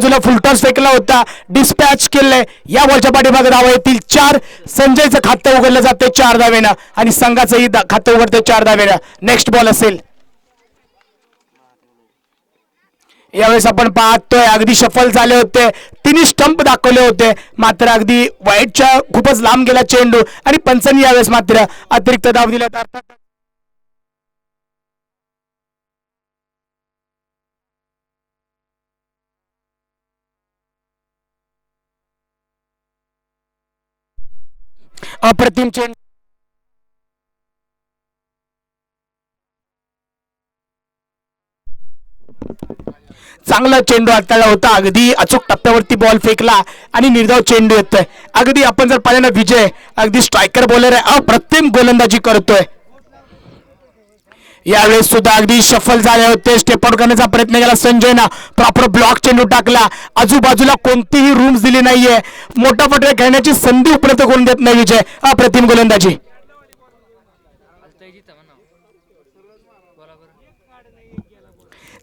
बाजूला फुलटॉस फेकला होता, डिस्पॅच केलंय. या बॉलच्या पाठीमागे धावा येतील 4. संजयचं खातं उघडलं जाते 4 धावेनं आणि संघाचंही खातं उघडते 4 धावेनं. नेक्स्ट बॉल असेल. यावेळेस आपण पाहतोय अगदी शफल झाले होते, तिन्ही स्टंप दाखवले होते, मात्र अगदी वाईटच्या खूपच लांब गेला चेंडू आणि पंचांनी यावेळेस मात्र अतिरिक्त धाव दिला. अप्रतिम चेंडू, चांगला चेंडू हाताळला होता, अगदी अचूक टप्प्यावरती बॉल फेकला आणि निर्धाव चेंडू येतोय. अगदी आपण जर पाहिलं ना, विजय अगदी स्ट्रायकर बॉलर आहे, अप्रतिम गोलंदाजी करतोय. यावेळेस सुद्धा अगदी शफल झाले होते, स्टेप आउट करण्याचा प्रयत्न केला संजयनं, प्रॉपर ब्लॉक चेंडू टाकला, आजूबाजूला कोणतीही रूम्स दिली नाहीये, मोठा फटका खेळण्याची संधी उपलब्ध करून देत नाही विजय. अप्रतिम गोलंदाजी.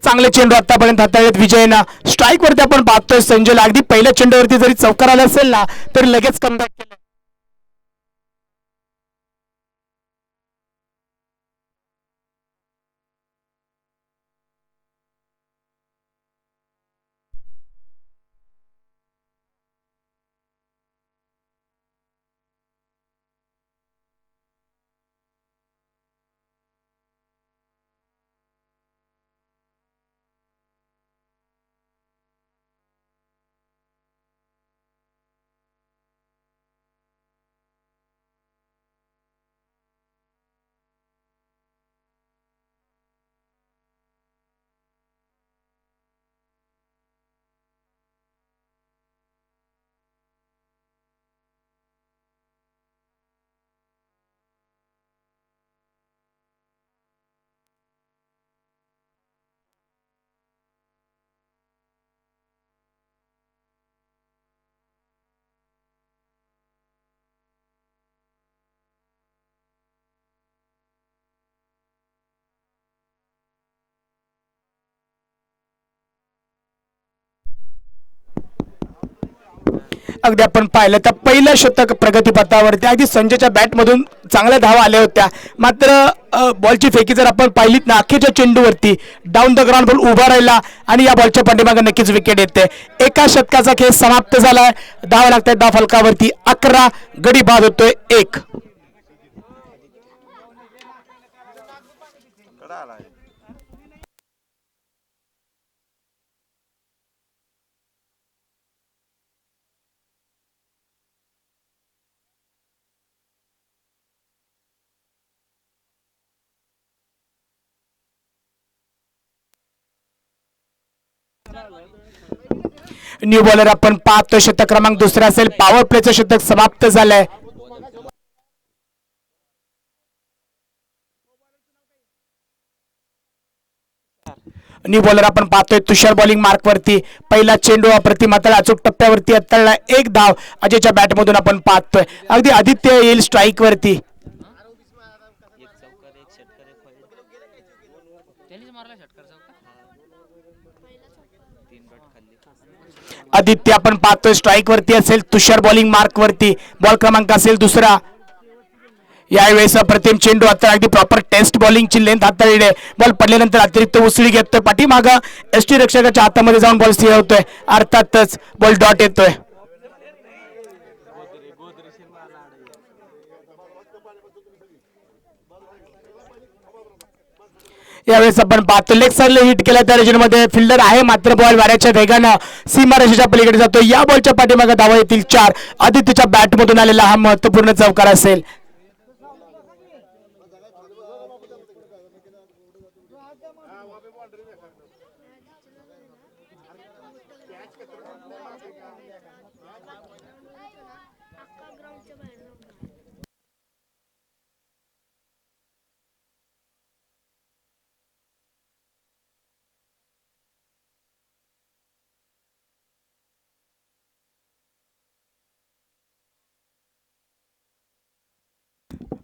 चांगले चेंडू आतापर्यंत हाताळलेत विजयनं. स्ट्राईक वरती आपण पाहतोय संजयला अगदी पहिल्या चेंडूवरती जरी चौकार आला असेल ना तरी लगेच कमबॅक केलं. अगदी आपण पाहिलं तर पहिलं शतक प्रगतीपथावरती अगदी संजयच्या बॅटमधून चांगल्या धावा आल्या होत्या, मात्र बॉलची फेकी जर आपण पाहिलीत ना अखेरच्या चेंडूवरती डाऊन द ग्राउंड बॉल उभा राहिला आणि या बॉलच्या पाठीमागे नक्कीच विकेट येते. एका शतकाचा खेळ समाप्त झालाय. धावा लागतात धाव फलकावरती 11, गडी बाद होतोय 1. न्यू बॉलर आपण पाहतो, शतक क्रमांक 2 असेल, पॉवर प्लेचं शतक समाप्त झालंय. न्यू बॉलर आपण पाहतोय तुषार बॉलिंग मार्क वरती. पहिला चेंडू अप्रतिम हाताळला, अचूक टप्प्यावरती हाताळला, 1 धाव अजयच्या बॅट मधून आपण पाहतोय. अगदी आदित्य येईल स्ट्राईक वरती. आदित्य आपण पाहतोय स्ट्राईक वरती असेल, तुषार बॉलिंग मार्क वरती, बॉल क्रमांक असेल 2. यावेळेस अप्रतिम चेंडू आता अगदी प्रॉपर टेस्ट बॉलिंगची लेंथ हाताळली, बॉल पडल्यानंतर अतिरिक्त उसळी घेतोय, पाठीमागं एसटी रक्षकाच्या हातामध्ये जाऊन बॉल स्थिर होतोय, अर्थातच बॉल डॉट येतोय. यावेळेस आपण पाहतो लेग साइडला हिट केला त्या रेजनमध्ये फिल्डर आहे, मात्र बॉल वाऱ्याच्या वेगानं सीमारेषेच्या पलीकडे जातो. या बॉलच्या पाठीमागे धावा येतील 4. आदित्यच्या बॅटमधून आलेला हा महत्वपूर्ण चौकार असेल.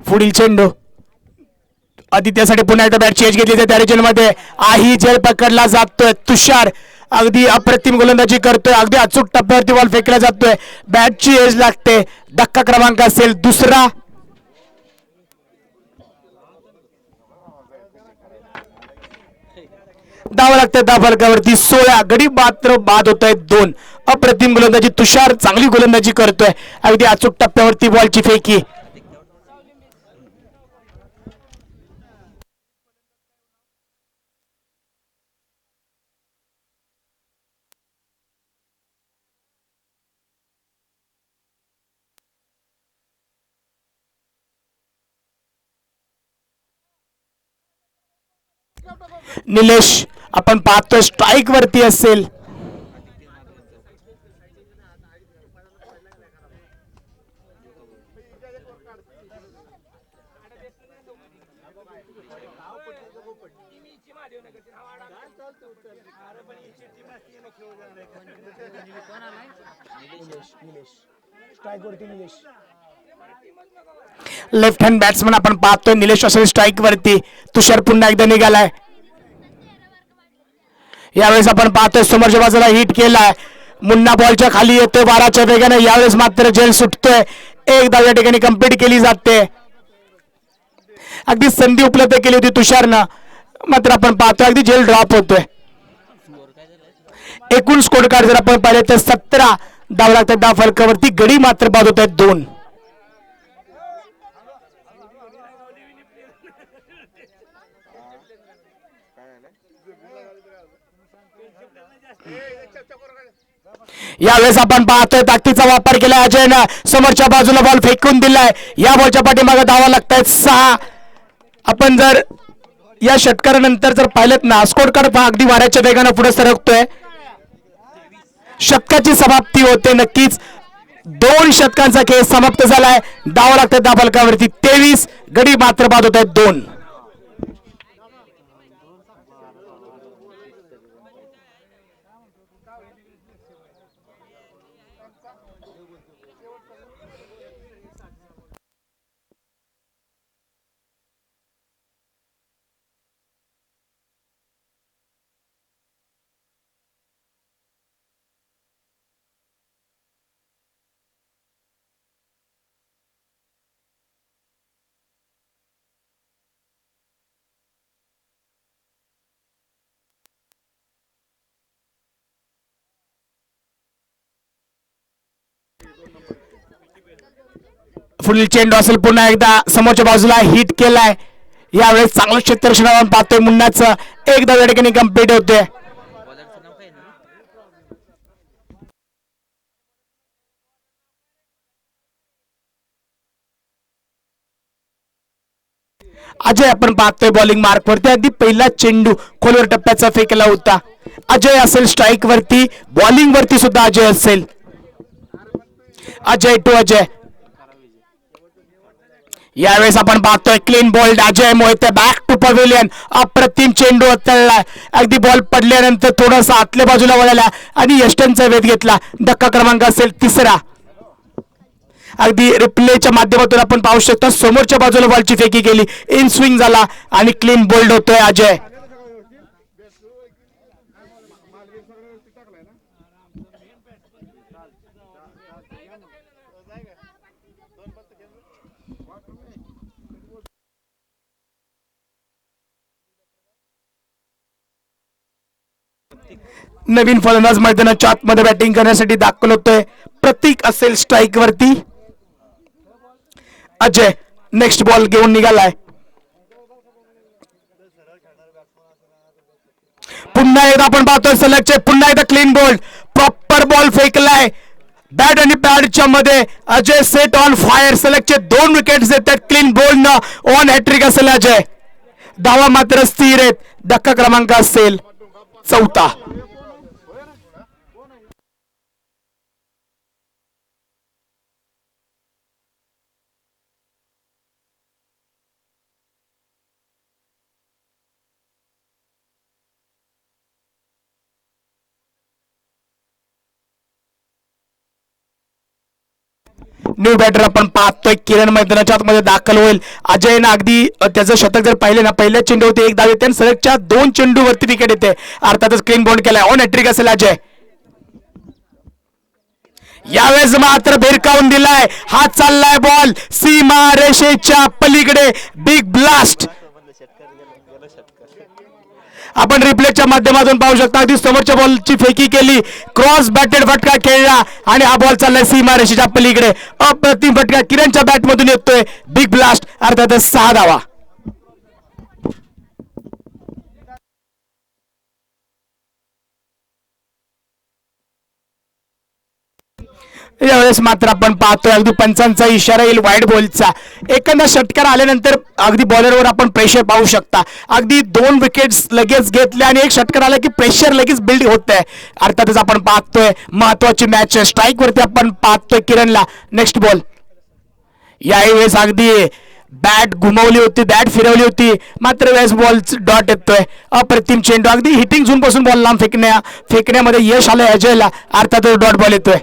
पुढील चेंडू आदित्यसाठी पुन्हा एकदा बॅट चेंज घेतली त्या रिजन मध्ये. आही झेल पकडला जातोय. तुषार अगदी अप्रतिम गोलंदाजी करतोय, अगदी अचूक टप्प्यावरती बॉल फेकला जातोय, बॅटची एज लागते. धक्का क्रमांक असेल दुसरा. धावा लागते धाव फलकावरती 16. गडी मात्र बाद होत आहेत 2. अप्रतिम गोलंदाजी तुषार चांगली गोलंदाजी करतोय, अगदी अचूक टप्प्यावरती बॉलची फेकी. निलेश आपण पाहतोय स्ट्राईक वरती असेल. लेफ्ट हँड बॅट्समन आपण पाहतोय निलेश असेल स्ट्राईक वरती. तुषार पुन्हा एकदा निघालाय. यावेळेस आपण पाहतोय समोरच्या बाजूला हिट केलाय, मुन्ना बॉलच्या खाली येतोय 12च्या वेगाने. यावेळेस मात्र झेल सुटतोय, एक धाव या ठिकाणी कंप्लीट केली जाते. अगदी संधी उपलब्ध केली होती तुषारनं, मात्र आपण पाहतोय अगदी झेल ड्रॉप होतोय. एकूण स्कोर कार्ड जर आपण पाहिले तर 17 धाव लागतात धाव फलकावरती. गडी मात्र बाद होत आहेत 2. यावेळेस आपण पाहतोय ताकदीचा वापर केला अजयनं, समोरच्या बाजूला बॉल फेकून दिलाय. या बॉलच्या पाठीमागे धावा लागतायत 6. आपण जर या षटकारानंतर जर पाहिलेत ना स्कोर कार्ड अगदी वाऱ्याच्या वेगानं पुढे सरकतोय. षटकाची समाप्ती होते नक्कीच. 2 षटकांचा खेळ समाप्त झालाय. धावा लागतात धाव फलकावरती 23. गडी मात्र बाद होत आहेत 2. पुढील चेंडू असेल पुन्हा एकदा समोरच्या बाजूला हिट केलाय. यावेळेस चांगलं क्षेत्ररक्षण आपण पाहतोय मुन्नाचं. एक धाव या ठिकाणी कंप्लीट होते. अजय आपण पाहतोय बॉलिंग मार्क वरती. अगदी पहिला चेंडू खोलवर टप्प्याचा फेकला होता. अजय असेल स्ट्राईक वरती, बॉलिंग वरती सुद्धा अजय असेल. अजय टू अजय. यावेळेस आपण पाहतोय clean bowled Ajay Mohite back to pavilion. अप्रतिम चेंडू उचलला, अगदी बॉल पडल्यानंतर थोडासा आतल्या बाजूला वळला आणि यष्टनचा वेध घेतला. धक्का क्रमांक असेल 3. अगदी रिप्लेच्या माध्यमातून आपण पाहू शकतो समोरच्या बाजूला बॉलची फेकी केली, इन स्विंग झाला आणि क्लीन बोल्ड होतोय अजय. नवीन फलंदाज मैदानाच्या आतमध्ये बॅटिंग करण्यासाठी दाखल होतोय. प्रतीक असेल स्ट्राईक वरती. अजय नेक्स्ट बॉल घेऊन निघालाय. पुन्हा एकदा आपण पाहतोय सलगचे पुन्हा एकदा क्लीन बोल्ड. प्रॉपर बॉल फेकलाय बॅट आणि पॅडच्या मध्ये. Ajay set on fire. सलगचे 2 विकेट्स देतात क्लीन बोल्ड न. ऑन हॅट्रिक असेल अजय. धावा मात्र स्थिर आहेत. धक्का क्रमांक असेल 4. न्यू बॅटर आपण पाहतोय किरण मैदानाच्या आतमध्ये दाखल होईल. अजयनं अगदी त्याचं शतक जर पाहिले ना, पहिल्या चेंडूवरती एक धाव येते आणि सलगच्या 2 चेंडूवरती विकेट येते. अर्थातच क्लीन बॉन्ड केलाय. ऑन हॅट्रिक असेल अजय. यावेळेस मात्र भिरकावून दिलाय. हा चाललाय बॉल सीमा रेषेच्या पलीकडे. बिग ब्लास्ट आपण रिप्लेच्या माध्यमातून पाहू शकता. अगदी समोरच्या बॉलची फेकी केली, क्रॉस बॅटेड फटका खेळला आणि हा बॉल चाललाय सीमा रेषेच्या पलीकडे. अप्रतिम फटका किरणच्या बॅट मधून येतोय. बिग ब्लास्ट अर्थातच 6 धावा. यावेळेस मात्र आपण पाहतोय अगदी पंचांचा इशारा येईल वाईड बॉलचा. एखादा षटकार आल्यानंतर अगदी बॉलरवर आपण प्रेशर पाहू शकता. अगदी 2 विकेट्स लगेच घेतले आणि एक षटकार आला की प्रेशर लगेच बिल्ड होत आहे. अर्थातच आपण पाहतोय महत्वाची मॅच आहे. स्ट्राईक वरती आपण पाहतोय किरणला. Next ball. याही वेळेस अगदी बॅट घुमवली होती, बॅट फिरवली होती, मात्र वेळेस बॉल डॉट येतोय. अप्रतिम चेंडू अगदी हिटिंग झोन पासून बॉल लांब फेकण्यामध्ये यश आलंय अजयला. अर्थातच डॉट बॉल येतोय.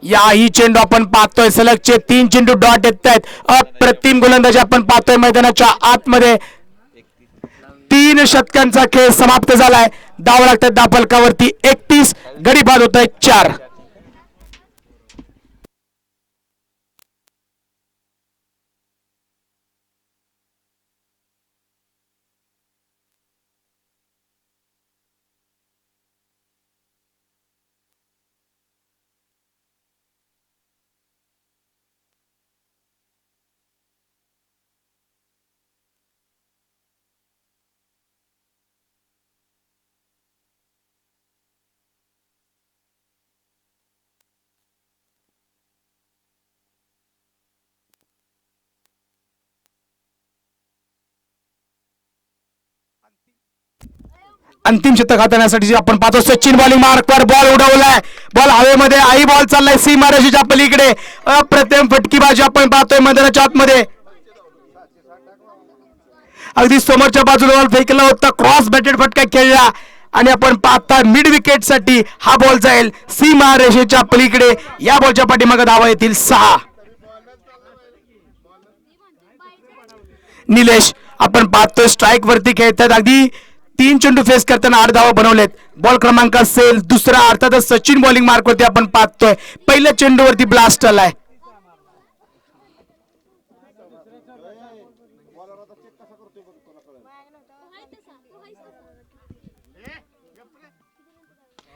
याही चेंडू आपण पाहतोय सलगचे 3 चेंडू डॉट येत आहेत. अप्रतिम गोलंदाजी आपण पाहतोय मैदानाच्या आतमध्ये. 3 षटकांचा खेळ समाप्त झालाय. धावा लागतात धापलकावरती 31. गडी बाद होत आहे 4. अंतिम शतक हाताळण्यासाठी आपण पाहतो सचिन बॉलिंग मार्कवर बॉल उडवलाय. बॉल हवेमध्ये. आई बॉल चाललाय सीमा रेषेच्या पलीकडे. अप्रतिम फटकीबाजी आपण पाहतोय मैदानाच्या आतमध्ये. अगदी समोरच्या बाजूला बॉल फेकला होता, क्रॉस बॅटेड फटका खेळला आणि आपण पाहता मिड विकेट साठी हा बॉल जाईल सीमा रेषेच्या पलीकडे. या बॉलच्या पाठीमागे धावा येतील 6. निलेश आपण पाहतोय स्ट्राईक वरती खेळतात. अगदी 3 चेंडू फेस करताना 8 धावा बनवलेत. बॉल क्रमांक असेल दुसरा. अर्थातच सचिन बॉलिंग मार्क वरती आपण पाहतोय पहिल्या चेंडूवरती ब्लास्ट आलाय.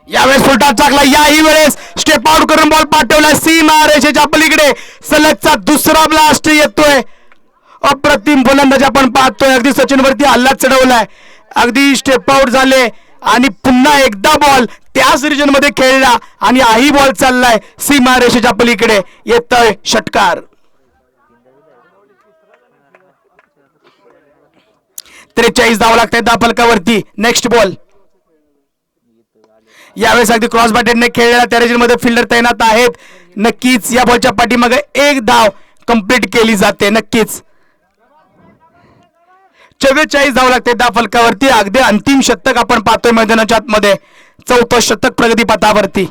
यावेळेस फुलटा चाकला. याही वेळेस स्टेप आउट करून बॉल पाठवलाय सीमा रेषेच्या पलीकडे. सलगचा दुसरा ब्लास्ट येतोय. अप्रतिम गोलंदाजी आपण पाहतोय. अगदी सचिन वरती हल्ला चढवलाय. अगदी स्टेप आउट झाले आणि पुन्हा एकदा बॉल त्याच रिजन मध्ये खेळला आणि हाही बॉल चाललाय सीमा रेषेच्या पलीकडे. येतोय षटकार. 43 धावा लागतात धापलकावरती. Next ball. यावेळेस अगदी क्रॉस बॅटेडने खेळलेला त्या रिजन मध्ये फिल्डर तैनात आहेत. नक्कीच या बॉलच्या पाठीमागे 1 धाव कंप्लीट केली जाते. नक्कीच 44 धावा लागते त्या फलकावरती. अगदी अंतिम शतक आपण पाहतोय मैदानाच्या आतमध्ये. 4थं शतक प्रगती पथावरती.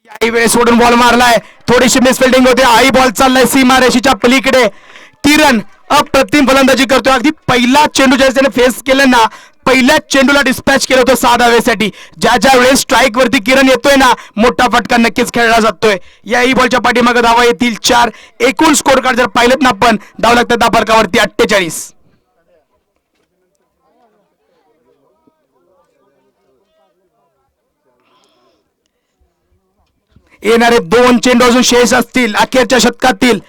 याही वेळेस सोडून बॉल मारलाय. थोडीशी मिसफिल्डिंग होते. आई बॉल चाललाय सीमा रेषेच्या पलीकडे. किरण अप्रतिम फलंदाजी करतोय. अगदी पहिला चेंडू ज्या त्याने फेस केलं ना, पहिल्या चेंडूला डिस्पॅच केलं होतं 6 धावेसाठी. ज्या ज्या वेळेस स्ट्राईक वरती किरण येतोय ना, मोठा फटका नक्कीच खेळला जातोय. याही बॉलच्या पाठीमागे धावा येतील 4. एकूण स्कोर कार्ड जर पाहिलं ना आपण, धावा लागतात धापलकावरती 48. येणारे 2 चेंडू अजून शेष असतील अखेरच्या शतकातील.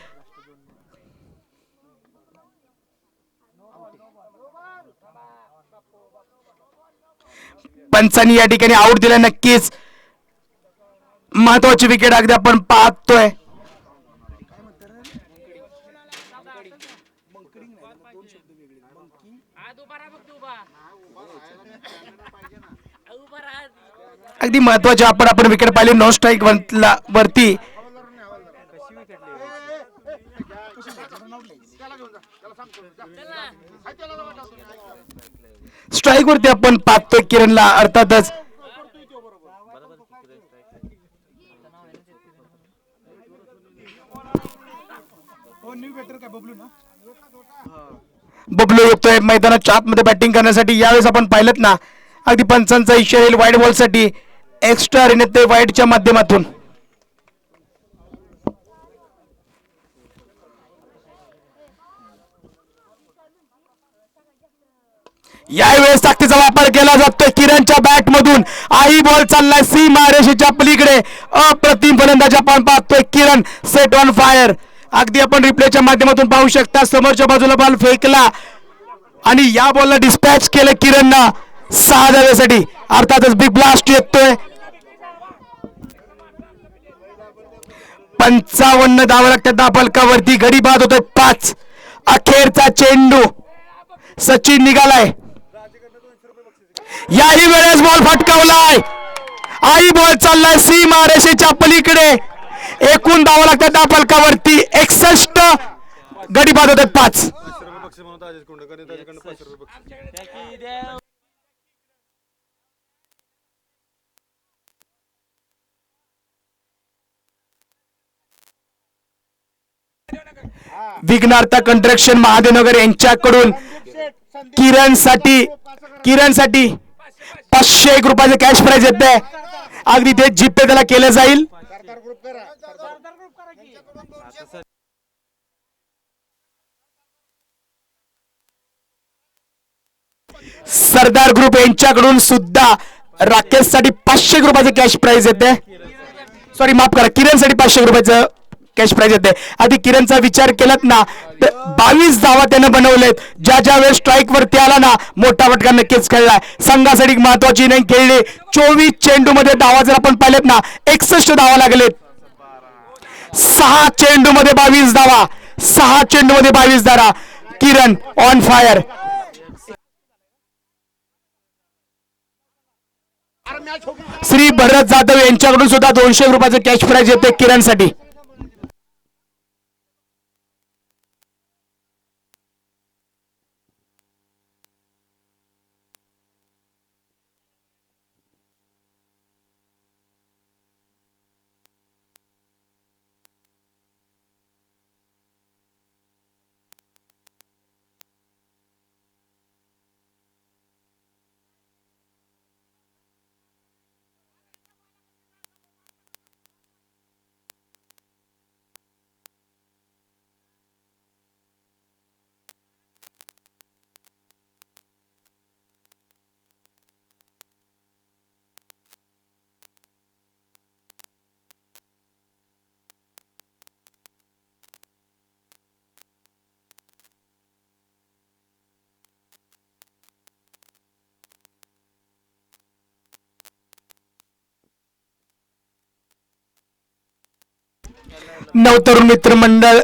पंचांनी या ठिकाणी आउट दिला. नक्कीच महत्वाची विकेट अगदी आपण पाहतोय. अगदी महत्वाचे आपण विकेट पाहिली नॉन स्ट्राईक वरती स्ट्राईक वरती आपण पाहतोय किरणला अर्थातच बबलू येतोय मैदानात आतमध्ये बॅटिंग करण्यासाठी. यावेळेस आपण पाहिलं ना अगदी पंचांचा इशारा येईल वाईड बॉल साठी एक्स्ट्रा रन येते वाईडच्या माध्यमातून. यावेळेस ताकदीचा वापर केला जातोय किरणच्या बॅट मधून. आई बॉल चाललाय सीमा रेषेच्या पलीकडे. अप्रतिम फलंदाज आपण पाहतोय किरण सेट ऑन फायर. अगदी आपण रिप्लेच्या माध्यमातून पाहू शकता समोरच्या बाजूला बॉल फेकला आणि या बॉलला डिस्पॅच केलं किरणनं 6 धावेसाठी. अर्थातच बिग ब्लास्ट येतोय. 55 धावा लागतात धापलकावरती. गडी बाद होतोय 5. अखेरचा चेंडू सचिन निघालाय. याही वेळेस बॉल फटकावलाय. आई बॉल चाललाय सीमा रेषेच्या पलीकडे. एकूण धावा लागतात धापलकावरती 61. गडी बाद होतात 5. विघ्नार्थ कंस्ट्रक्शन महादेवनगर यांच्याकडून किरणसाठी 501 रुपयाचे कॅश प्राइज येते. अगदी ते जीपे त्याला केलं जाईल. सरदार ग्रुप यांच्याकडून सुद्धा राकेश साठी 500 रुपयाचे कॅश प्राइज येते. सॉरी माफ करा किरण साठी 500 रुपयाचं कॅश प्राइज येते. आधी किरणचा विचार केलात ना तर 22 धावा त्यानं बनवलेत. ज्या वेळेस स्ट्राईक वरती आला ना मोठा फटका नक्कीच खेळलाय. संघासाठी महत्वाची नाही खेळली. 24 चेंडू मध्ये धावा जर आपण पाहिलेत ना 61 धावा लागलेत. 6 चेंडू मध्ये 22 धावा. 6 चेंडू मध्ये 22 धावा. किरण ऑन फायर. श्री भरत जाधव यांच्याकडून सुद्धा 200 रुपयाचं कॅश प्राइज येते किरणसाठी. नवतरुण मित्र मंडळ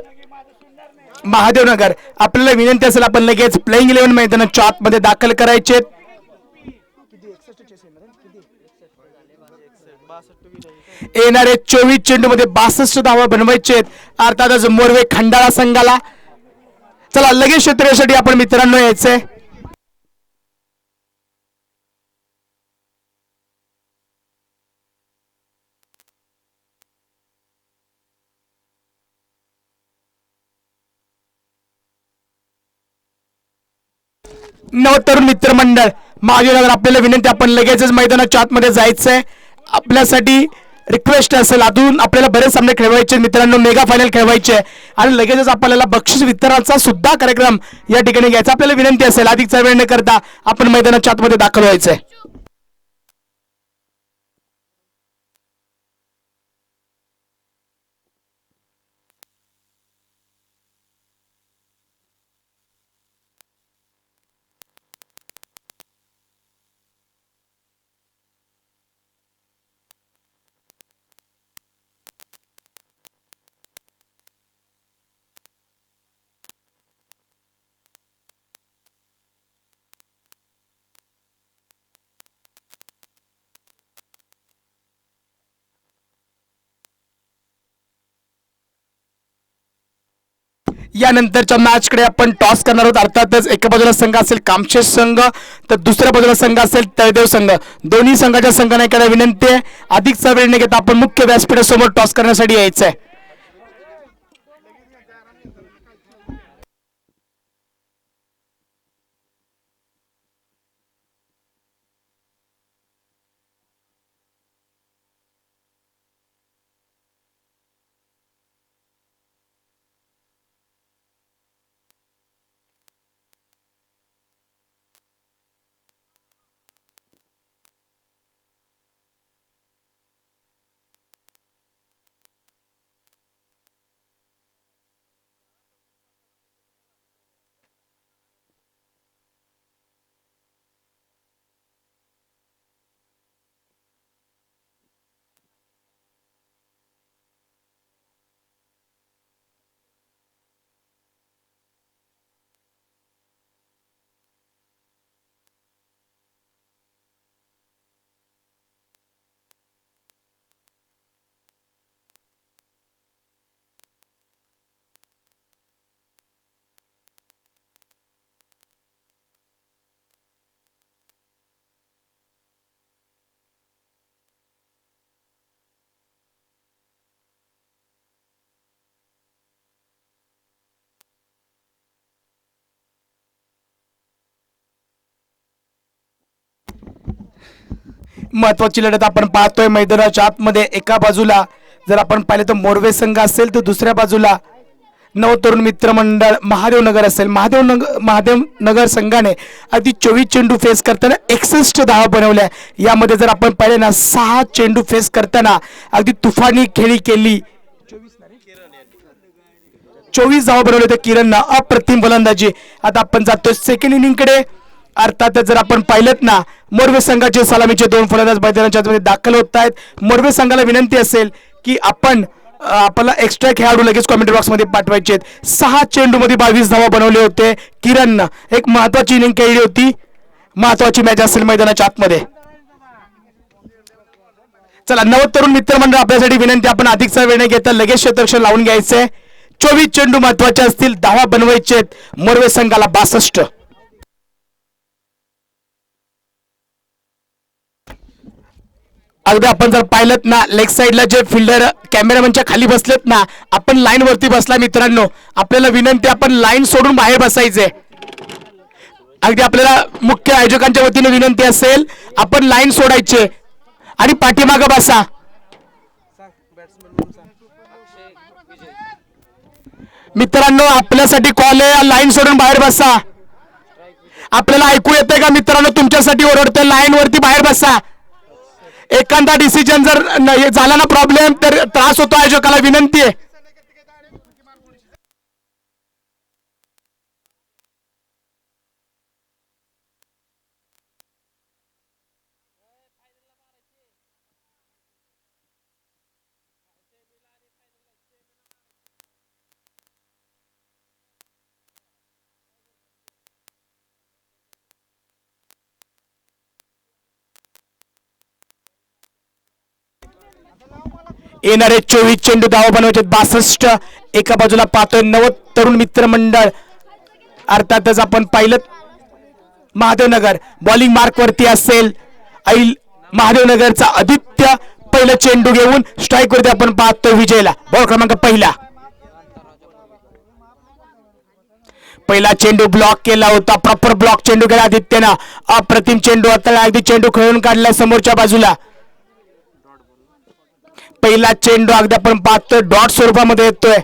महादेवनगर आपल्याला विनंती असेल आपण लगेच प्लेइंग 11 मैदानाच्या आतमध्ये दाखल करायचे. येणारे 24 चेंडू मध्ये 62 धावा बनवायचे. अर्थातच मोरवे खंडाळा संघाला. चला लगेच क्षेत्रासाठी आपण मित्रांनो यायचंय. नवतरुण मित्र मंडळ महादेवनगर आपल्याला विनंती आपण लगेचच मैदानाच्या आतमध्ये जायचंय. आपल्यासाठी रिक्वेस्ट असेल अजून आपल्याला बरेच सामने खेळवायचे मित्रांनो. मेगा फायनल खेळवायचे आणि लगेचच आपल्याला बक्षीस वितरणाचा सुद्धा कार्यक्रम या ठिकाणी घ्यायचा. आपल्याला विनंती असेल अधिकचा वेळ न करता आपण मैदानाच्या आतमध्ये दाखल व्हायचंय. यानंतरच्या मॅचकडे आपण टॉस करणार आहोत. अर्थातच एका बाजूला संघ असेल कामशेष संघ तर दुसऱ्या बाजूला संघ असेल तळदेव संघ. दोन्ही संघाच्या संघनायकाला विनंती आहे अधिकचा वेळ न घेता आपण मुख्य व्यासपीठासमोर टॉस करण्यासाठी यायचं आहे. महत्वाची लढत आपण पाहतोय मैदानाच्या आतमध्ये. एका बाजूला जर आपण पाहिलं तर मोरवे संघ असेल तर दुसऱ्या बाजूला नवतरुण मित्र मंडळ महादेव नगर असेल. महादेव नगर संघाने अगदी 24 चेंडू फेस करताना 61 धावा बनवल्या. यामध्ये जर आपण पाहिले ना 6 चेंडू फेस करताना अगदी तुफानी खेळी केली. 24 धावा बनवले होते किरणनं. अप्रतिम गोलंदाजी. आता आपण जातो सेकंड इनिंगकडे. अर्थात जर आपण पाहिलं ना मोरवे संघाचे सलामीचे 2 फलंदाज मैदानाच्या आतमध्ये दाखल होत आहेत. मोरवे संघाला विनंती असेल की आपण आपल्याला एक्स्ट्रा खेळाडू लगेच कॉमेंट्री बॉक्स मध्ये पाठवायचे आहेत. 6 चेंडू मध्ये 22 धावा बनवले होते किरणनं. एक महत्वाची इनिंग खेळली होती. महत्वाची मॅच असेल मैदानाच्या आतमध्ये. चला नवतरुण मित्रमंडळ आपल्यासाठी विनंती आपण अधिकचा वेळ न घेता लगेच क्षेत्ररक्षण लावून घ्यायचंय. 24 चेंडू महत्वाचे असतील. धावा बनवायचे आहेत मोरवे संघाला 62. अगदी आपण जर पाहिलं ना लेग साईडला जे फिल्डर कॅमेरामॅनच्या खाली बसलेत ना आपण लाईन वरती बसला मित्रांनो. आपल्याला विनंती आपण लाईन सोडून बाहेर बसायचे. अगदी आपल्याला मुख्य आयोजकांच्या वतीने विनंती असेल आपण लाईन सोडायचे आणि पाठीमागे बसा. मित्रांनो आपल्यासाठी कॉल आहे लाईन सोडून बाहेर बसा. आपल्याला ऐकू येतंय का मित्रांनो? तुमच्यासाठी ओरडतोय लाईन वरती बाहेर बसा. एखादा डिसिजन जर झाला ना प्रॉब्लेम तर त्रास होतो. आयोजकाला विनंती आहे. येणारे 24 चेंडू धावा बनवायचे 62. एका बाजूला पाहतोय नवतरुण मित्र मंडळ. अर्थातच आपण पाहिलं महादेवनगर बॉलिंग मार्क वरती असेल. ऐल महादेवनगरचा आदित्य पहिला चेंडू घेऊन स्ट्राईक वरती आपण पाहतोय विजयला. बॉल क्रमांक पहिला चेंडू ब्लॉक केला होता. प्रॉपर ब्लॉक चेंडू केला आदित्यनं. अप्रतिम चेंडू आता अगदी चेंडू खेळून काढला समोरच्या बाजूला. पहिला चेंडू अगदी आपण पाहतोय डॉट स्वरूपामध्ये येतोय.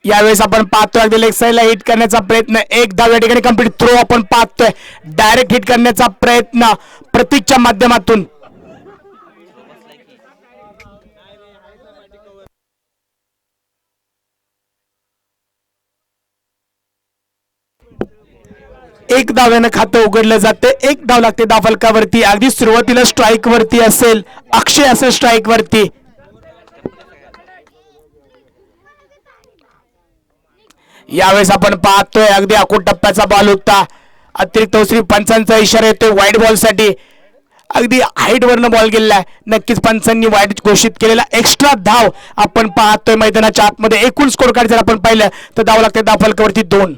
यावेळेस आपण पाहतोय अगदी लेग साईडला हिट करण्याचा प्रयत्न. एक धाव या ठिकाणी कंप्लीट. थ्रो आपण पाहतोय डायरेक्ट हिट करण्याचा प्रयत्न प्रतीकच्या माध्यमातून. एक धाव्यानं खातं उघडलं जाते. एक धाव लागते धाव फलकावरती. अगदी सुरुवातीला स्ट्राईक वरती असेल अक्षय असेल स्ट्राईक वरती. यावेळेस आपण पाहतोय अगदी अकोट टप्प्याचा बॉल होता. अतिरिक्त श्री पंचांचा इशारा येतोय वाईट बॉल साठी. अगदी हाईट वरनं बॉल गेलेला आहे. नक्कीच पंचांनी वाईट घोषित केलेला एक्स्ट्रा धाव आपण पाहतोय मैदानाच्या आतमध्ये. एकूण स्कोर कार्ड जर आपण पाहिलं तर धाव लागते धाव फलकावरती 2.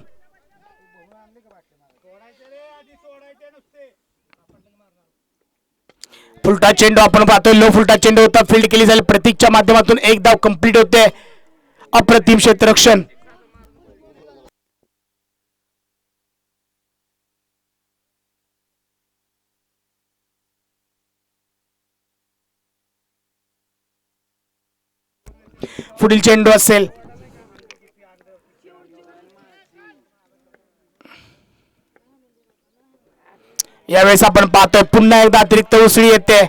फुलटा चेंडू आपण पाहतोय. लो फुलटा चेंडू होता. फील्ड केली जाईल प्रतीकच्या माध्यमातून. एक धाव कंप्लीट होते. अप्रतिम क्षेत्ररक्षण. पुढील चेंडू असेल यावेळेस आपण पाहतोय पुन्हा एकदा अतिरिक्त उसळी येते.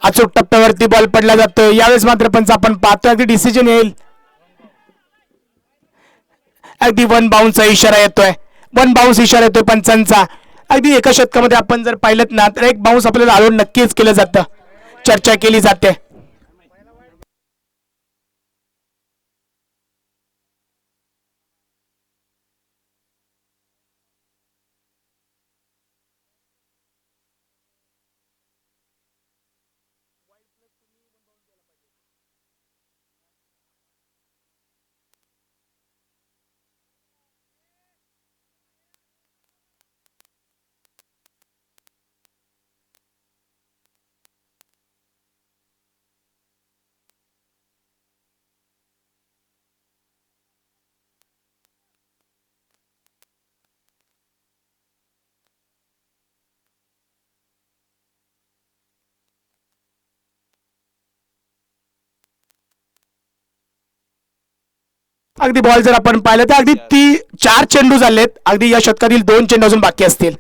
अचूक टप्प्यावरती बॉल पडला जातोय. यावेळेस मात्र पंच आपण पाहतोय अगदी डिसिजन येईल. अगदी 1 बाउन्सचा इशारा येतोय. 1 बाउन्स इशारा येतोय पंचांचा. अगदी एका शतकामध्ये आपण जर पाहिलं ना तर 1 बाउन्स आपल्याला अलाउड नक्कीच केलं जातं. चर्चा केली जाते. अगदी बॉल जर आपण पाहिलं तर अगदी 4 चेंडू झालेत. अगदी या शतकातील 2 चेंडू अजून बाकी असतील.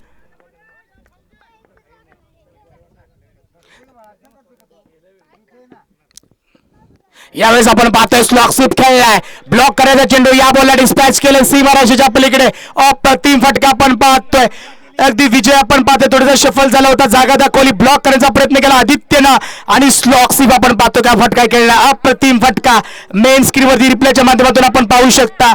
यावेळेस आपण पाहतोय स्लॉक स्वीप खेळलाय. ब्लॉक करायचा चेंडू या बॉलला डिस्पॅच केलं सीमारेषेच्या पलीकडे. अप्रतिम फटका आपण पाहतोय. अगदी विजय आपण पाहतोय. थोडासा शफल झाला होता. जागा दाखवली. ब्लॉक करण्याचा प्रयत्न केला आदित्यनं आणि स्लॉक स्वीप आपण पाहतो का फटका खेळला. अप्रतिम फटका मेन स्क्रीनवरती रिप्लेच्या माध्यमातून आपण पाहू शकता.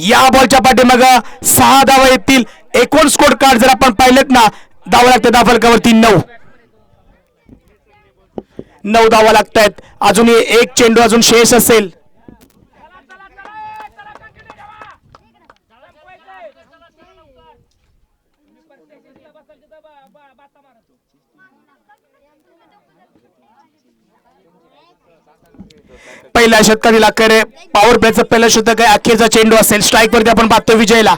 या बॉलच्या पाठीमाग 6 धावा येतील. एकूण स्कोर कार्ड जर आपण पाहिलेत ना धावा लागते धाव फलकावरती 9 धावा लागतायत. अजूनही 1 चेंडू अजून शेष असेल. पहिल्या षटकातील अखेर पॉवर प्लेचं पहिलं शतक आहे. अखेरचा चेंडू असेल. स्ट्राईक वरती आपण पाहतो विजयला.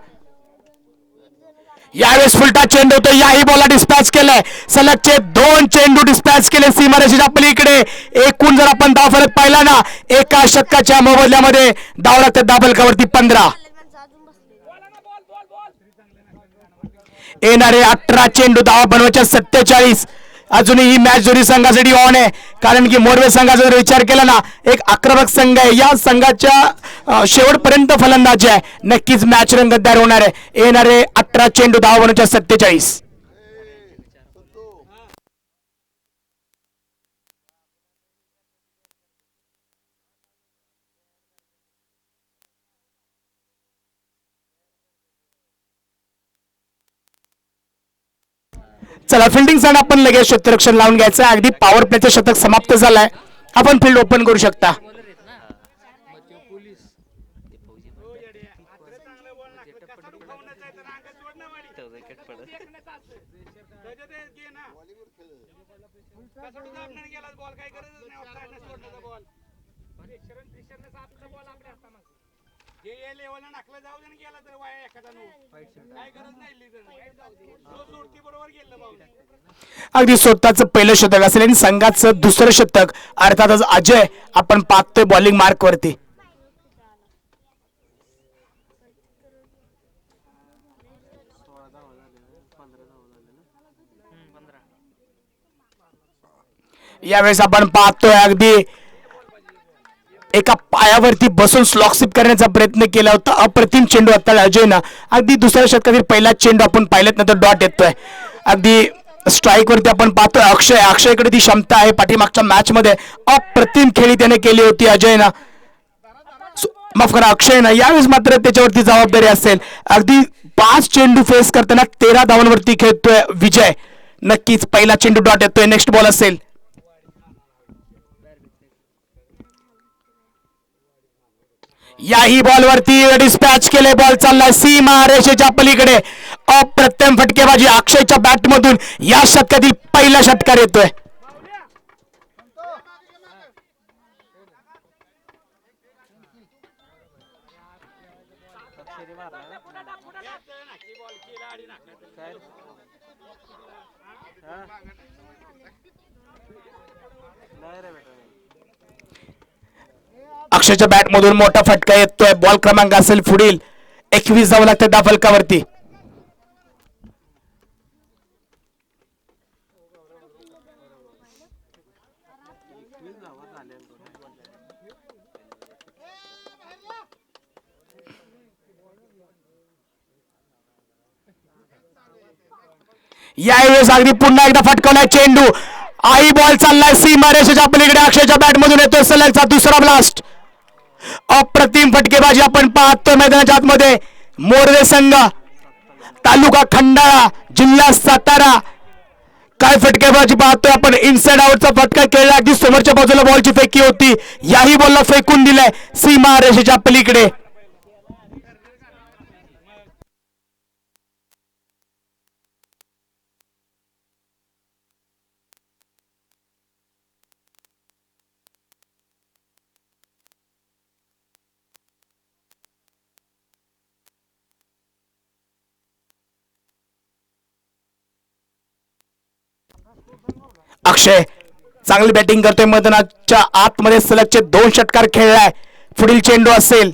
यावेळेस फुलटा चेंडू होतो. याही बॉलला डिस्पॅच केलंय. सलगचे 2 चेंडू डिस्पॅच केले सीमारेषेच्या पलीकडे. एकूण जर आपण धाव फलक पाहिला ना एका षटकाच्या मोबदल्यामध्ये धाव लागते धाव फलकावरती 15. येणारे 18 चेंडू धावा बनवायच्या 47. अजूनही ही मॅच दोन्ही संघासाठी ऑन आहे. कारण की मोरवे संघाचा जर विचार केला ना एक आक्रमक संघ आहे. या संघाच्या शेवटपर्यंत फलंदाजी आहे. नक्कीच मॅच रंगतदार होणार आहे. येणारे 18 चेंडू धावा बनवायच्या 47. चला फिल्डिंग साठी आपण लगेच क्षेत्ररक्षण लावून घ्यायचं. अगदी पॉवर प्लेचं शतक समाप्त झालंय. आपण फील्ड ओपन करू शकता. अगदी स्वतःचं पहिलं शतक असेल आणि संघाचं दुसरं शतक अर्थातच अजय आपण पाहतोय बॉलिंग मार्क वरती. यावेळेस आपण पाहतोय अगदी एका पायावरती बसून स्लॉक स्वीप करण्याचा प्रयत्न केला होता. अप्रतिम चेंडू आता अजयनं. अगदी दुसऱ्या षटकातील पहिला चेंडू आपण पाहिलेत ना तर डॉट येतोय. अगदी स्ट्राईक वरती आपण पाहतोय अक्षयकडे ती क्षमता आहे. पाठीमागच्या मॅच मध्ये अप्रतिम खेळी त्याने केली होती अजयनं. माफ करा अक्षयनं. यावेळेस मात्र त्याच्यावरती जबाबदारी असेल. अगदी 5 चेंडू फेस करताना 13 धावांवरती खेळतोय विजय. नक्कीच पहिला चेंडू डॉट येतोय. नेक्स्ट बॉल असेल. याही बॉलवरती डिस्पॅच केले. बॉल चाललाय सीमा रेषेच्या पलीकडे. अप्रतिम फटकेबाजी अक्षयच्या बॅट मधून या षटकातील पहिला षटकार येतोय. अक्षयच्या बॅट मधून मोठा फटका येतोय. बॉल क्रमांक असेल पुढील 21 जावं लागतं त्या फलकावरती. यावेळेस अगदी पुन्हा एकदा फटकवलाय चेंडू. आई बॉल चाललाय सीमा रेषेच्या पलीकडे. अक्षयच्या बॅट मधून येतोय सलगचा दुसरा ब्लास्ट. अप्रतिम फटकेबाजी आपण पाहतोय मैदानाच्या आतमध्ये. मोरवे संघ, तालुका खंडाळा, जिल्हा सातारा. काय फटकेबाजी पाहतोय आपण. इनसाइड आउटचा फटका खेळला. अगदी समोरच्या बाजूला बॉलची फेकी होती. याही बॉलला फेकून दिलाय सीमा रेषेच्या पलीकडे. अक्षय चांगली बॅटिंग करतोय. मैदानाच्या आतमध्ये सलगचे 2 षटकार खेळलाय. पुढील चेंडू असेल.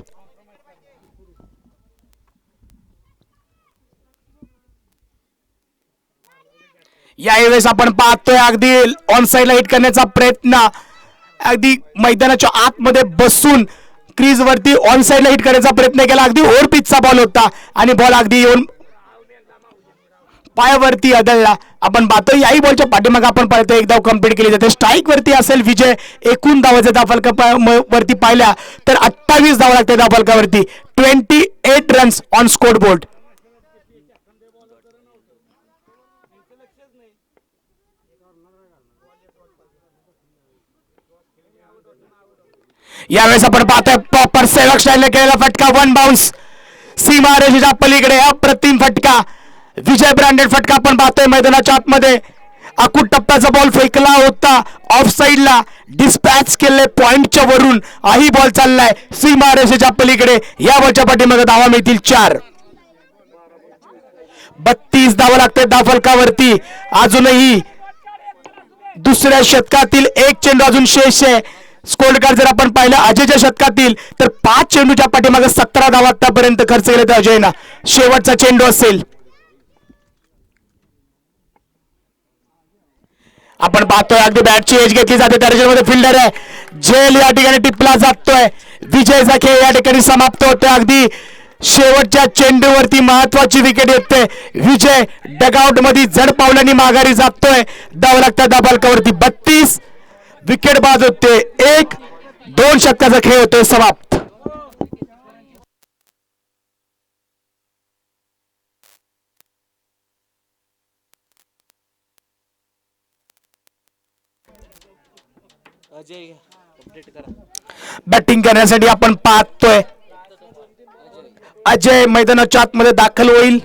यावेळेस आपण पाहतोय अगदी ऑन साइडला हिट करण्याचा प्रयत्न. अगदी मैदानाच्या आतमध्ये बसून क्रीज वरती ऑन साइडला हिट करण्याचा प्रयत्न केला. अगदी ओव्हर पिचचा बॉल होता आणि बॉल अगदी येऊन पायावरती आदळला. आपण पाहतोय याही बॉलच्या पाठीमागे आपण पाहतोय एक धाव कंप्लीट केली जाते. स्ट्राईक वरती असेल विजय. एकूण धावाचे धाव फलका वरती पाहिल्या तर 28 धावा लागते धाव फलकावरती. 28 रन्स ऑन स्कोर बोर्ड. यावेळेस आपण पाहतोय प्रॉपर सेवक स्टाईलने केलेला फटका. 1 बाउन्स सीमा रेषेच्या पलीकडे. अप्रतिम फटका. विजय ब्रँडेड फटका आपण पाहतोय मैदानाच्या आतमध्ये. अकूट टप्प्याचा बॉल फेकला होता ऑफ साइडला. डिस्पॅच केले पॉइंटच्या वरून. आही बॉल चाललाय सीमा रेषेच्या पलीकडे. या बॉलच्या पाठीमागे धावा मिळतील 4. 32 धावा लागते धाव फलकावरती. अजूनही दुसऱ्या शतकातील एक चेंडू अजून शेष आहे. स्कोर कार्ड जर आपण पाहिलं अजयच्या शतकातील तर 5 चेंडूच्या पाठीमागे 17 धावा आतापर्यंत खर्च केले तर अजयना. शेवटचा चेंडू असेल. आपण पाहतोय अगदी बॅटची एज घेतली जाते. त्या फिल्डर आहे झेल या ठिकाणी टिपला जातोय. विजयचा खेळ या ठिकाणी समाप्त होतोय. अगदी शेवटच्या चेंडूवरती महत्वाची विकेट येते. विजय डगआउट मध्ये जड पावलांनी माघारी जातोय. धाव लागतात धाव फलकावरती. 32 विकेट बाद होते. 1-2 षटकाचा खेळ होतोय समाप्त. बॅटिंग करण्यासाठी आपण पाहतोय अजय मैदानाच्या आतमध्ये दाखल होईल.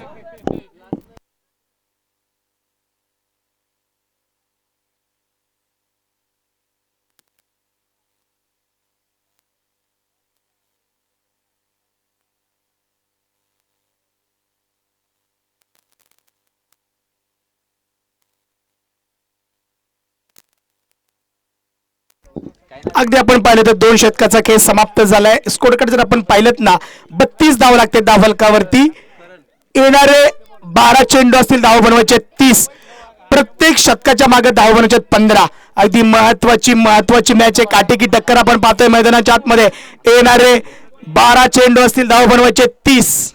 अगदी आपण पाहिलं तर 2 षटकाचा खेळ समाप्त झालाय. स्कोरकार्ड जर आपण पाहिलं ना 32 धाव लागते धाव फलकावरती. येणारे 12 चेंडू असतील धाव बनवायचे 30. प्रत्येक षटकाच्या मागे धाव बनवायचे 15. अगदी महत्वाची मॅच आहे. काटेकी टक्कर आपण पाहतोय मैदानाच्या आतमध्ये. येणारे 12 चेंडू असतील धाव बनवायचे 30.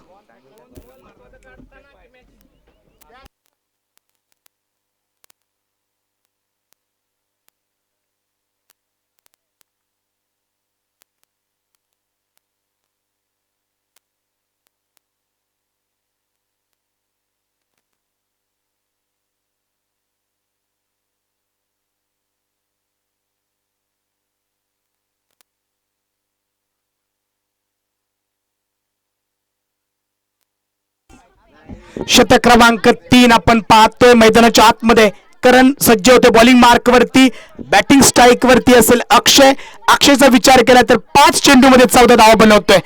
शतक क्रमांक 3 आपण पाहतोय मैदानाच्या आतमध्ये. करण सज्ज होते बॉलिंग मार्क वरती, बॅटिंग स्ट्राईक वरती असेल अक्षय. अक्षयचा विचार केला तर 5 चेंडूमध्ये 14 धावा बनवतोय.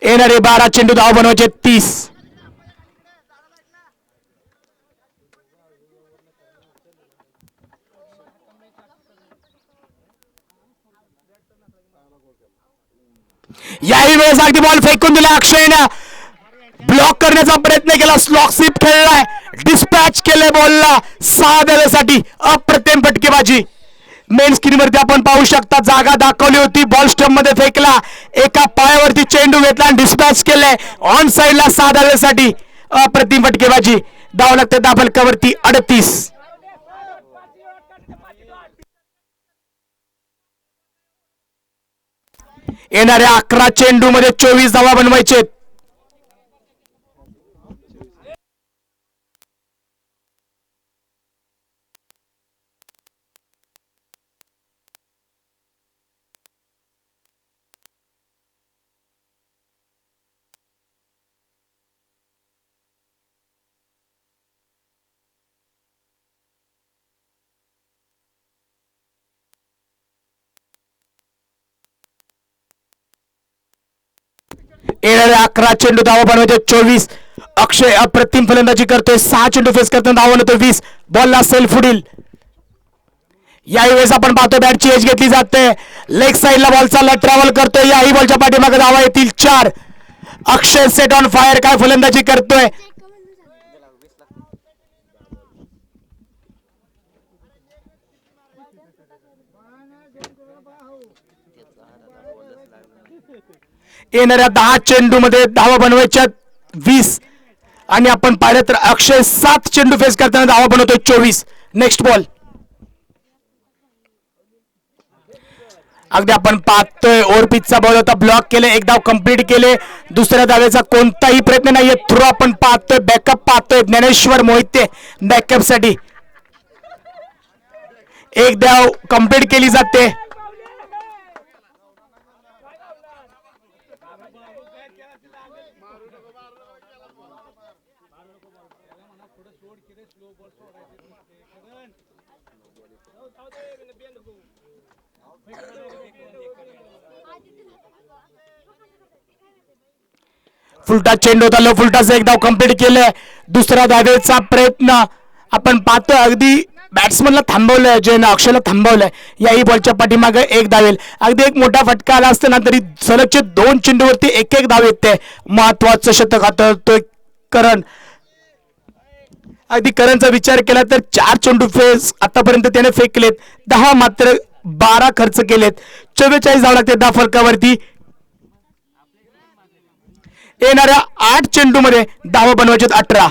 येणारे 12 चेंडू धावा बनवायचे 30. याही वेळेस अगदी बॉल फेकून दिला अक्षयनं. ब्लॉक करण्याचा प्रयत्न केला, स्लॉक स्लिप खेळलाय, डिस्पॅच केलंय बॉलला 6 धावेसाठी. अप्रतिम फटकेबाजी. मेन स्क्रीनवरती आपण पाहू शकता, जागा दाखवली होती, बॉल स्टंप मध्ये फेकला, एका पायावरती चेंडू घेतला आणि डिस्पॅच केलंय ऑन साइडला 6 धावेसाठी. अप्रतिम फटकेबाजी. धाव लागते त्या फलकावरती 38. येणाऱ्या 11 चेंडू मध्ये 24 धावा बनवायचे. येणाऱ्या 11 चेंडू धावा बनवायचे 24. अक्षय अप्रतिम फलंदाजी करतोय, 6 चेंडू फेस करताना धावा बनवतोय 20. बॉलला सेल्फ उडील. याही वेळेस आपण पाहतो बॅटची एज घेतली जाते, लेग साइडला बॉल चालला, ट्रॅव्हल करतोय. याही बॉलच्या पाठीमागे धावा येतील 4. अक्षय सेट ऑन फायर, काय फलंदाजी करतोय. येणाऱ्या 10 चेंडू मध्ये धावा बनवायच्या 20. आणि आपण पाहिलं तर अक्षय 7 चेंडू फेस करताना धावा बनवतोय 24. Next ball. अगदी आपण पाहतोय ओव्हरपिचचा बॉल होता, ब्लॉक केले, एक धाव कंप्लीट केले. दुसऱ्या धावेचा कोणताही प्रयत्न नाहीये. थ्रो आपण पाहतोय, बॅकअप पाहतोय. ज्ञानेश्वर मोहिते बॅकअप साठी एक धाव कंप्लीट केली जाते. फुलटा चेंडू होता, लो फुलटाचं एक धाव कंप्लीट केलंय. दुसऱ्या धावेचा प्रयत्न आपण पाहतोय, अगदी बॅट्समनला थांबवलंय, जयनं अक्षयला थांबवलंय. याही बॉलच्या पाठीमागे एक धावेल. अगदी एक मोठा फटका आला असताना तरी सलगचे 2 चेंडूवरती एक धाव येते. महत्वाचं शतक हाताळतोय करण. अगदी करणचा विचार केला तर 4 चेंडू फेस आतापर्यंत त्याने फेकलेत, 10 मात्र 12 खर्च केलेत. 44 धाव लागते 10 फलकावरती. येणाऱ्या 8 चेंडू मध्ये धावा बनवायचे 18.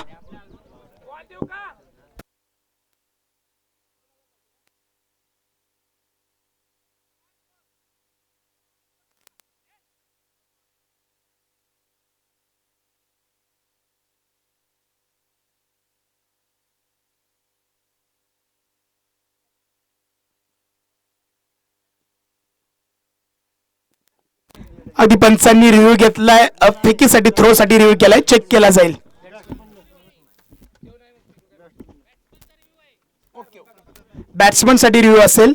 अगदी पंचांनी रिव्ह्यू घेतलाय, फेकीसाठी थ्रो साठी रिव्ह्यू केलाय, चेक केला जाईल. बॅट्समन साठी रिव्ह्यू असेल.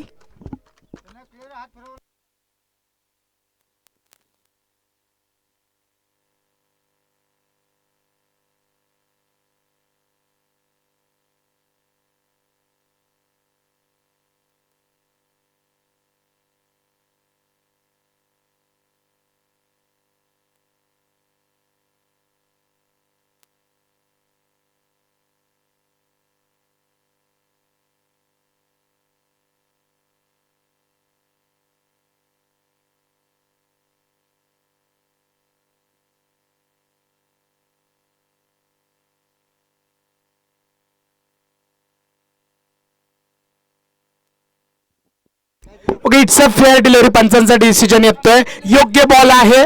Okay, it's a fair delivery. पंचांचा डिसिजन येतोय, योग्य बॉल आहे.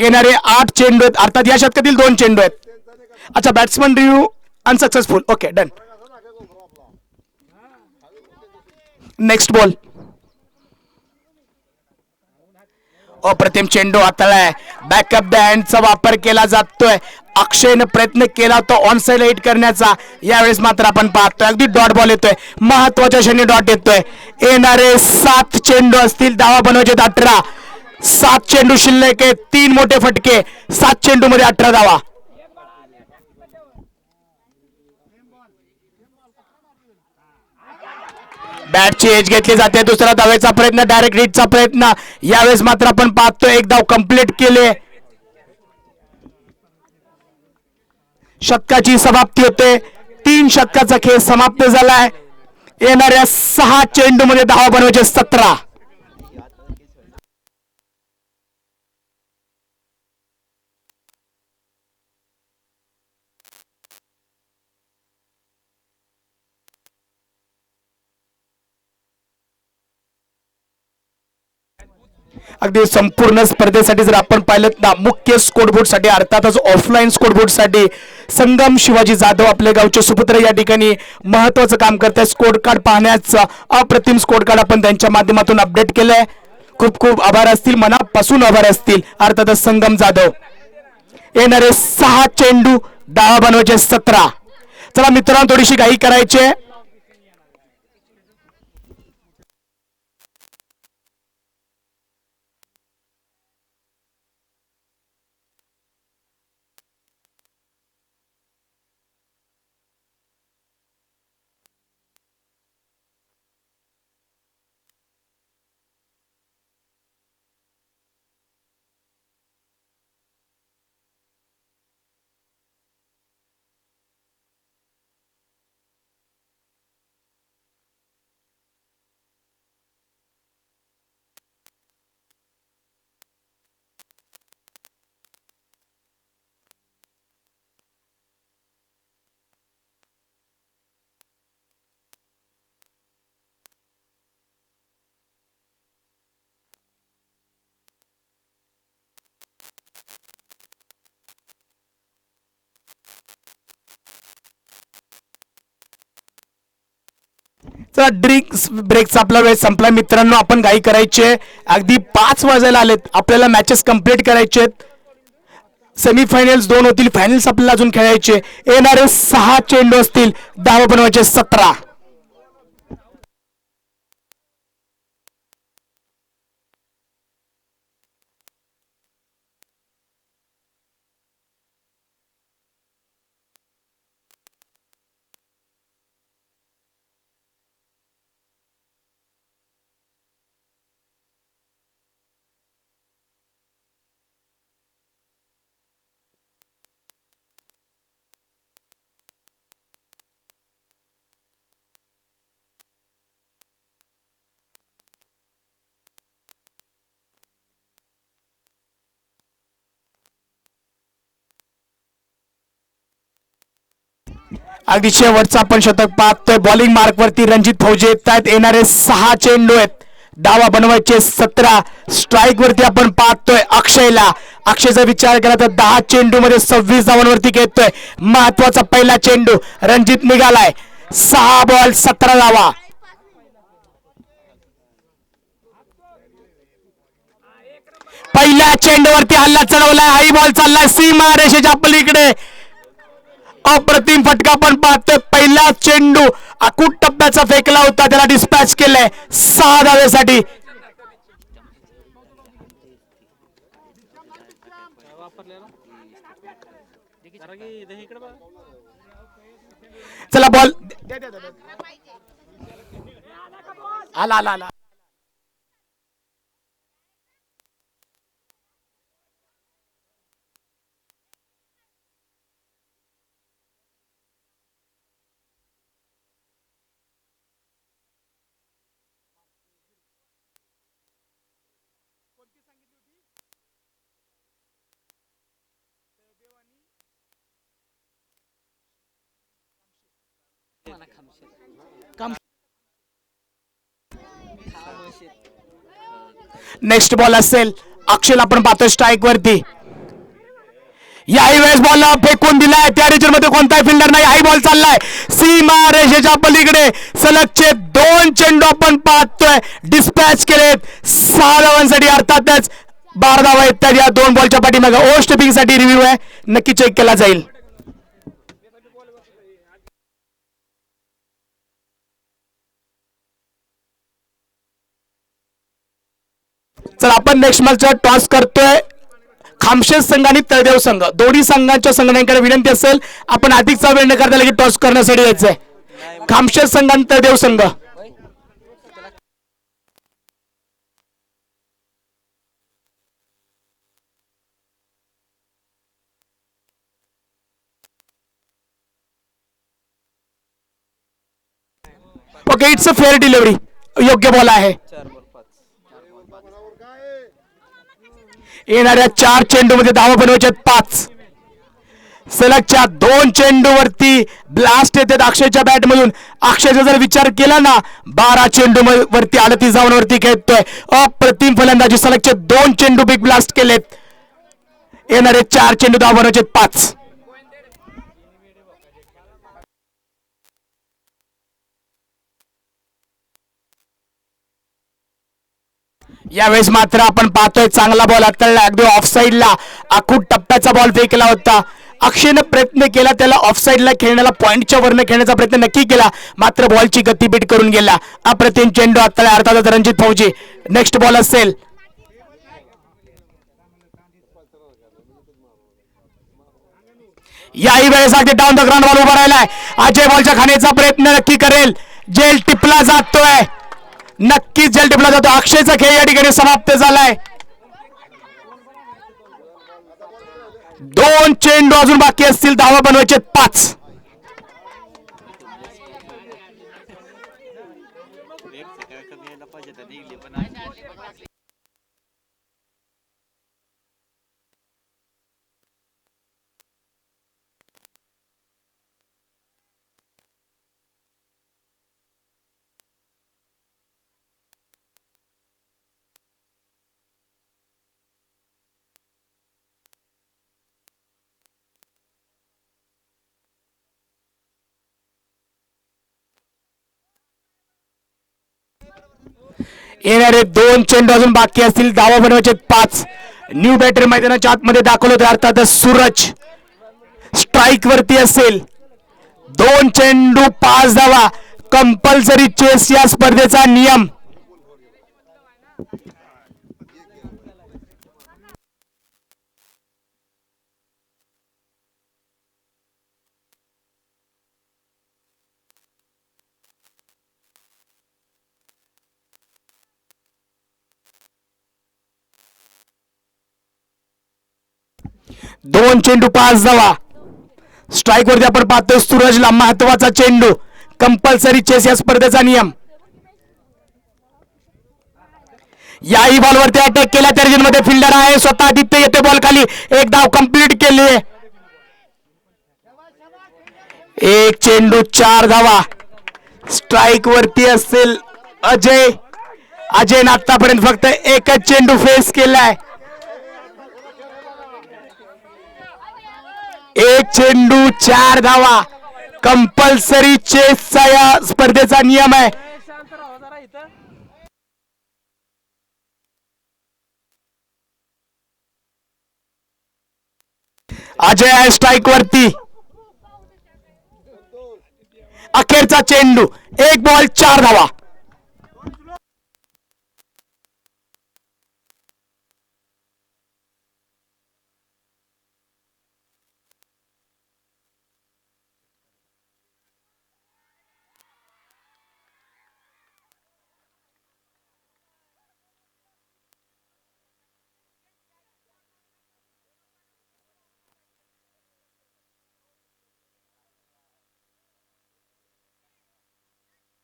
येणारे 8 चेंडू आहेत, अर्थात या षटकातील 2 चेंडू आहेत. अच्छा, batsman review unsuccessful. Okay, done. Next ball. अप्रतिम चेंडू हाताळलाय. बॅकअप द हँडचा वापर केला जातोय. अक्षयने प्रयत्न केला तो ऑन साइड हिट करण्याचा. यावेळेस मात्र आपण पाहतोय अगदी डॉट बॉल येतोय. महत्वाच्या क्षणी डॉट येतोय. येणारे 7 चेंडू असतील, धावा बनवायचे 18. 7 चेंडू शिल्लक आहे, 3 मोठे फटके. 7 चेंडू मध्ये 18 धावा. बॅटची एज घेतली जाते. दुसरा धावेचा प्रयत्न, डायरेक्ट हिटचा प्रयत्न. यावेळेस मात्र आपण पाहतोय एक धाव कंप्लीट केले. षटकाची समाप्ती होते. 3 षटकाचा खेळ समाप्त झालाय. येणाऱ्या 6 चेंडू मध्ये धावा बनवायचे 17. अगदी संपूर्ण स्पर्धेसाठी जर आपण पाहिलं ना, मुख्य स्कोरबोर्ड साठी अर्थातच ऑफलाईन स्कोरबोर्ड साठी संगम शिवाजी जाधव आपले गावचे सुपुत्र या ठिकाणी महत्वाचं काम करतात. स्कोर कार्ड पाहण्याचं अप्रतिम स्कोर कार्ड आपण त्यांच्या माध्यमातून अपडेट केलंय. खूप खूप आभार असतील, मनापासून आभार असतील अर्थातच संगम जाधव. येणारे 6 चेंडू, धावा बनवायचे 17. चला मित्रांनो, थोडीशी घाई करायची. चला, ड्रिंक्स ब्रेकचा आपला वेळ संपला मित्रांनो. आपण घाई करायचे, अगदी 5 वाजायला आलेत. आपल्याला मॅचेस कंप्लीट करायचे. सेमीफायनल्स 2 होतील, फायनल्स आपल्याला अजून खेळायचे. येणारे 6 चेंडू असतील, धावा बनवायचे 17. अगदी शेवटचा आपण शतक पाहतोय. बॉलिंग मार्क वरती रणजित फौजे येत आहेत. येणारे 6 चेंडू आहेत, धावा बनवायचे 17. स्ट्राईक वरती आपण पाहतोय अक्षयला. अक्षयचा विचार केला तर 10 चेंडू मध्ये 26 धावांवरती खेळतोय. महत्वाचा पहिला चेंडू रणजित निघालाय. 6 बॉल 17 धावा. पहिल्या चेंडूवरती हल्ला चढवलाय. हाई बॉल चाललाय सीमा रेषेच्या पलीकडे. अप्रतिम फटका पण पाहतोय. पहिला चेंडू अकूट टप्प्याचा फेकला होता, त्याला डिस्पॅच केलंय 6 धावेसाठी. चला बॉल आला आला आला. नेक्स्ट बॉल असेल अक्षयला, आपण पाहतोय स्ट्राईक वरती. याही वेळेस बॉल फेकून दिलाय, त्या रिजन मध्ये कोणताही फिल्डर नाही. हाई बॉल चाललाय सीमा रेषेच्या पलीकडे. सलगचे 2 चेंडू आपण पाहतोय डिस्पॅच केलेत 6 धावांसाठी, अर्थातच 12 धावा आहेत त्या 2 बॉलच्या पाठीमागे. ओ स्टेपिंग साठी रिव्ह्यू आहे, नक्की चेक केला जाईल. चला आपण नेक्स्ट मॅचचा टॉस करतोय खामशेत संघ आणि तळदेव संघ. दोन्ही संघांच्या संघटनांकडे विनंती असेल आपण अधिकचा वेळ न करता लगेच टॉस करण्यासाठी यायचंय. खामशेत संघ आणि तळदेव संघ. Okay, it's a fair delivery, योग्य बॉल आहे. येणाऱ्या 4 चेंडूमध्ये धावा बनवायचे 5. सलगच्या 2 चेंडूवरती ब्लास्ट येते अक्षयच्या बॅट मधून. अक्षयचा जर विचार केला ना 12 चेंडू वरती 38 धावांवरती खेळतोय. अप्रतिम फलंदाजी, सलगचे 2 चेंडू बिग ब्लास्ट केलेत. येणारे 4 चेंडू धावा बनवायचे 5. यावेळेस मात्र आपण पाहतोय चांगला बॉल हाताळला, अगदी ऑफ साईडला आखूड टप्प्याचा बॉल फेकला होता. अक्षयने प्रयत्न केला त्याला ऑफ साईडला खेळण्याला, पॉइंटच्या वरनं खेळण्याचा प्रयत्न नक्की केला, मात्र बॉलची गती बीट करून गेला. अप्रतिम चेंडू हाताळला, अर्थातच रणजित फौजी. नेक्स्ट बॉल असेल याही वेळेसाठी डाऊन द ग्राउंड बॉल उभा राहिलाय. अजय बॉलच्या खाण्याचा प्रयत्न नक्की करेल, जेल टिपला जातोय, नक्कीच जेल टिपला जातो. अक्षयचा खेळ या ठिकाणी समाप्त झालाय. 2 चेंडू अजून बाकी असतील, धावा बनवायचे 5. येणारे 2 चेंडू अजून बाकी असतील, धावा बनवायचे 5. न्यू बॅटर मैदानाच्या आतमध्ये दाखवलं होतं, अर्थातच सूरज स्ट्राईक वरती असेल. 2 चेंडू 5 धावा, कंपल्सरी चेस या स्पर्धेचा नियम. दोन चेंडू 5 धावा. स्ट्राईक वरती आपण पाहतोय सूरजला महत्वाचा चेंडू, कंपल्सरी चेस या स्पर्धेचा नियम. याही बॉलवरती अटॅक केला, त्या रिजन मध्ये फिल्डर आहे स्वतः आदित्य येते बॉल खाली. एक धाव कंप्लीट केली. 1 चेंडू 4 धावा. स्ट्राईक वरती असेल अजय. अजयने आतापर्यंत फक्त एकच चेंडू फेस केलाय. 1 चेंडू 4 धावा, कंपल्सरी चेसचा या स्पर्धेचा नियम आहे. अजय आहे स्ट्राईक वरती. अखेरचा चेंडू, 1 बॉल 4 धावा.